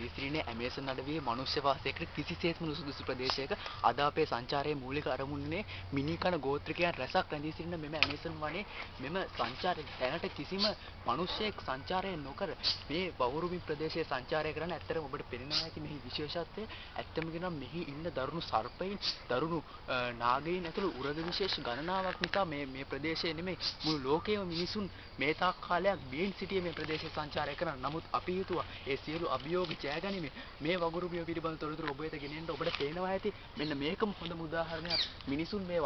විසිරෙන ඇමේසන් අඩවියේ මනුෂ්‍ය වාසය කර කිසිසේත්ම නුසුදුසු ප්‍රදේශයක අද අපේ සංචාරයේ මූලික අරමුණනේ මිනිකන ගෝත්‍රිකයන් රැසක් රැඳී සිටින මෙම ඇමේසන් වනයේ මෙම සංචාරය දැනට කිසිම මිනිසෙක් සංචාරය නොකර මේ බහුරුමි ප්‍රදේශයේ සංචාරය කරන ඇත්තටම ඔබට පෙනෙනවා ඇති මෙහි විශේෂත්වය ඇත්තම කියනවා මෙහි ඉන්න දරුණු සර්පයින් දරුණු නාගයින් ඇතුළු උරග විශේෂ ගණනාවක් නිසා මේ ප්‍රදේශයේ නෙමෙයි මුළු ලෝකයේම මිනිසුන් මේ තාක් කාලයක් බියෙන් සිටියේ මේ ප්‍රදේශයේ සංචාරය කරන නමුත් අපි හිතුවා ඒ සියලු අභියෝග ජයගනිමින් මේ වගුරුමිය පිළිබඳ තොරතුරු ඔබ වෙත ගෙනෙන්න ඔබට පේනවා ඇති මෙන්න මේකම හොඳම උදාහරණයක් මිනිසුන් මේ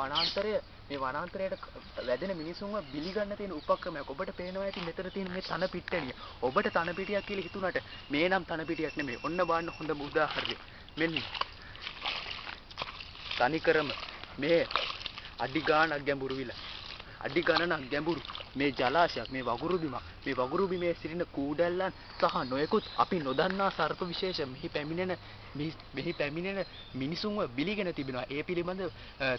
වනාන්තරයට වැදෙන මිනිසුන්ව බිලි ගන්න තියෙන උපක්‍රමයක් ඔබට පේනවා ඇති මෙතන තියෙන මේ තන පිට්ටනිය ඔබට තන පිටියක් කියලා හිතුණාට මේ නම් තන පිටියක් නෙමෙයි ඔන්න බලන්න හොඳම උදාහරණය මෙන්න තනිකරම මේ අඩි ගාණක් ගැඹුරු විල අඩි ගණනක් ගැඹුරු මේ ජලාශයක් මේ වගුරු බිමේ සිටින කූඩැල්ලන් සහ නොයෙකුත් අපි නොදන්නා සර්ප විශේෂ මෙහි පැමිණෙන මිනිසුන්ව බිලිගෙන තිබෙනවා ඒ පිළිබඳ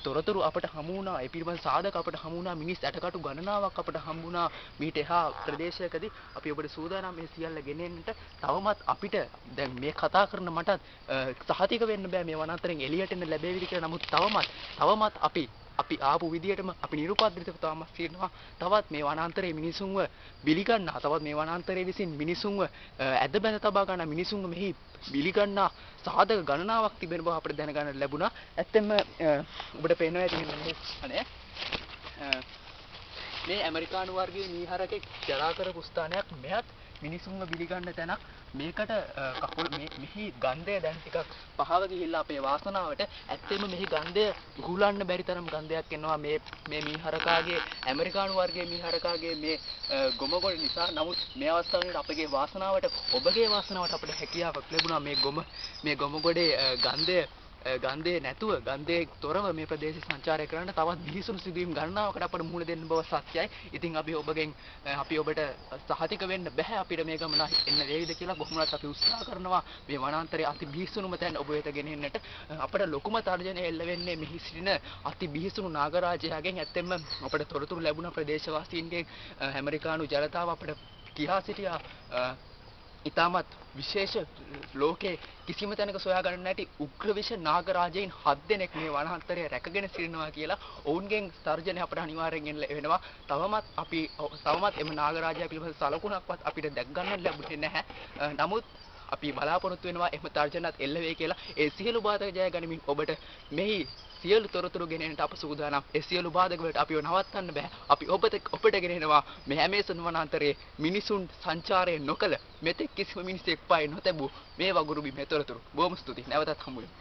තොරතුරු අපට හමු වුණා ඒ පිළිබඳ සාධක අපට හමු වුණා මිනිස් ඇටකටු ගණනාවක් අපට හමු වුණා මීට එහා ප්‍රදේශයකදී අපි ඔබට සූදානම් මේ සියල්ල ගෙනෙන්නට තවමත් අපිට දැන් මේ කතා කරන මටත් සහතික වෙන්න බෑ මේ වනාන්තරයෙන් එළියට එන්න ලැබෙවිද කියලා නමුත් තවමත් අපි ආපු විදියටම අපි නිරුපද්‍රිතව තාමත් සිටිනවා තවත් මේ වනාන්තරයේ මිනිසුන්ව බිලි ගන්නා තවත් මේ වනාන්තරයේ විසින් මිනිසුන්ව ඇද බැඳ තබා ගන්න මිනිසුන්ව මෙහි බිලි ගන්නා සාධක ගණනාවක් තිබෙන බව අපිට දැනගන්න ලැබුණා ඇත්තෙන්ම ඔබට පේනවා ඇති අනේ මේ ඇමරිකානු වර්ගයේ මීහරකෙක් ජරා කරපු ස්ථානයක් මෙහත් මිනිසුන්ව බිලි ගන්න තැනක් මේකට කකුල් මෙහි ගන්ධය දැන් ටිකක් පහව ගිහිල්ලා අපේ වාසනාවට ඇත්තෙම මෙහි ගන්ධය උහුලන්න බැරි තරම් ගන්ධයක් එනවා මේ මීහරකාගේ ඇමරිකානු වර්ගයේ මීහරකාගේ මේ ගොමගොඩ නිසා නමුත් මේ අවස්ථාවේ අපගේ වාසනාවට ඔබගේ වාසනාවට අපිට හැකියාවක් ලැබුණා මේ ගොමගොඩේ ගන්ධේ නැතුව ගන්ධේ තොරව මේ ප්‍රදේශය සංචාරය කරන්න තවත් බිහිසුණු සිදුවීම් ගණනාවකට අපට මුහුණ දෙන්න බව සත්‍යයි. ඉතින් අපි ඔබට සහතික වෙන්න බෑ අපිට මේ ගමන එන්න වේවිද කියලා කොහොමවත් අපි උත්සාහ කරනවා මේ වනාන්තරයේ අති බිහිසුණුම තැන ඔබ වෙත ගෙනෙන්නට අපට ලොකුම තර්ජනය එල්ල වෙන්නේ මෙහි සිටින අති බිහිසුණු නාගරාජයාගෙන් ඇත්තෙන්ම අපට තොරතුරු ලැබුණ ප්‍රදේශවාසීන්ගෙන් ඇමරිකානු ජනතාව අපට කියා සිටියා ඉතාමත් විශේෂ ලෝකේ කිසිම තැනක සොයා ගන්න නැති උග්‍ර විෂ නාගරාජයින් 7 දෙනෙක් මේ වනාන්තරයේ රැකගෙන සිටිනවා කියලා ඔවුන්ගෙන් තර්ජනය අපට අනිවාර්යෙන් වෙනවා. තවමත් එම නාගරාජයා පිළිබඳ සලකුණක්වත් අපිට දැක් ගන්න ලැබුණේ නැහැ. නමුත් අපි බලාපොරොත්තු වෙනවා එම තර්ජනත් එල්ල වෙයි කියලා. ඒ සියලු බාධක ජය ගනිමින් ඔබට මෙහි සියලු තොරතුරු ගෙනෙන්නට අප සූදානම්. ඒ සියලු බාධක වලට අපිව නවත්තන්න බෑ. අපි ඔබට ගෙනෙනවා මේ ඇමේසන් වනාන්තරයේ මිනිසුන් සංචාරය නොකළ මෙතෙක් කිසිම මිනිසෙක් පායි නොතැබූ මේ වගුරු බිමේ තොරතුරු. බොහොම ස්තුතියි. නැවතත් හමු වෙමු.